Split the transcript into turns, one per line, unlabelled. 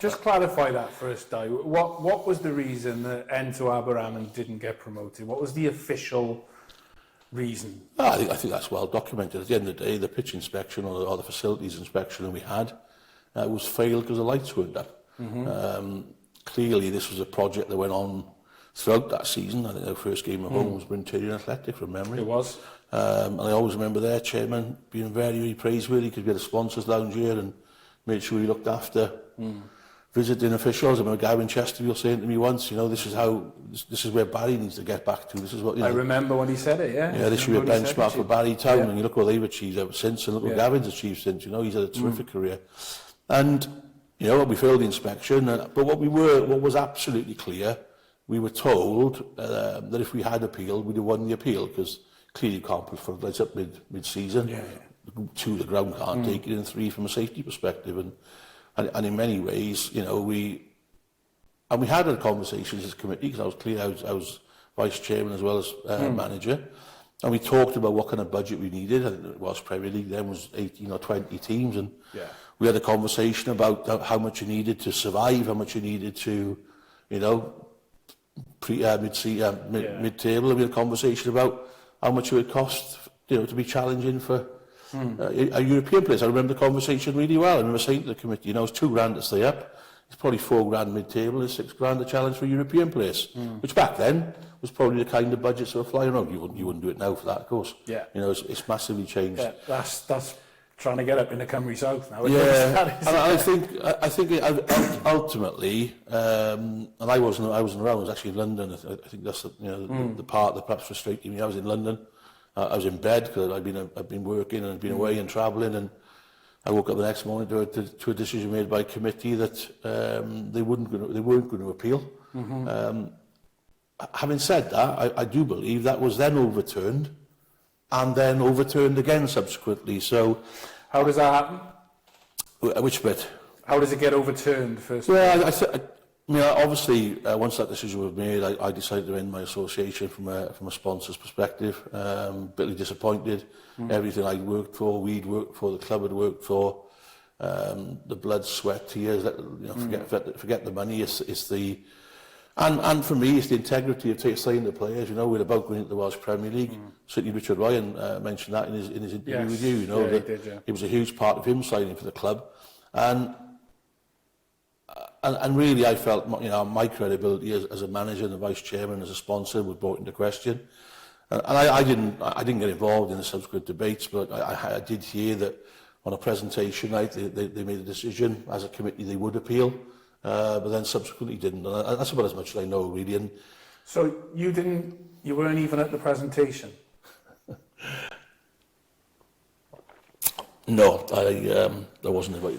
Just clarify that for us, Dai. What was the reason that ENTO Aberaman didn't get promoted? What was the official reason?
I think that's well documented. At the end of the day, the pitch inspection or the facilities inspection that we had was failed because the lights weren't up. Clearly, this was a project that went on throughout that season. I think our first game at home was Brynterion Athletic, from memory.
It was.
And I always remember their chairman being very, very praiseworthy because we had a sponsors lounge here and made sure he looked after visiting officials. I remember Gavin Chesterfield saying to me once, you know, this is where Barry needs to get back to. This is what, you know,
I remember when he said it, yeah.
Yeah, this should be a benchmark for Barry Town,
yeah.
and you look what they've achieved ever since, and look what Gavin's achieved since. You know, he's had a terrific career. And, you know, we failed the inspection, but what was absolutely clear, we were told that if we had appealed, we'd have won the appeal, because clearly you can't put floodlights up mid-season. Two, the ground can't take it, and three, from a safety perspective. And in many ways, you know, we had a conversations as a committee, because I was clear, I was vice chairman as well as manager, and we talked about what kind of budget we needed. I think the Welsh Premier League then was 18 or 20 teams, and we had a conversation about how much you needed to survive, how much you needed to, you know, mid-table, and we had a conversation about how much it would cost, you know, to be challenging for a European place. I remember the conversation really well. I remember saying to the committee, you know, it's £2,000 to stay up. It's probably £4,000 mid-table. It's £6,000 a challenge for a European place, which back then was probably the kind of budgets that were flying around. You wouldn't do it now for that, of course. Yeah. You know, it's massively changed.
Yeah, that's trying to get up in the Cymru South now.
Yeah, and I think ultimately, and I wasn't around. I was actually in London. I think that's the part that perhaps frustrated me. I was in London. I was in bed because I'd been working and been away and travelling, and I woke up the next morning to a decision made by committee that they weren't going to appeal. Having said that, I do believe that was then overturned, and then overturned again subsequently. So,
how does that happen?
Which bit?
How does it get overturned first?
Well, I mean, obviously, once that decision was made, I decided to end my association from a sponsor's perspective. Bitterly disappointed. Everything I worked for, we'd worked for, the club had worked for, the blood, sweat, tears. You know, forget the money. It's the and for me, it's the integrity of signing the players. You know, we're about going into the Welsh Premier League. Certainly, Richard Ryan mentioned that in his interview with you. You know, it was a huge part of him signing for the club, and really, I felt, you know, my credibility as a manager and a vice chairman, as a sponsor, was brought into question. And I didn't get involved in the subsequent debates, but I did hear that on a presentation night they made a decision as a committee they would appeal, but then subsequently didn't. And that's about as much as I know, really. And
so you weren't even at the presentation?
No, I wasn't invited.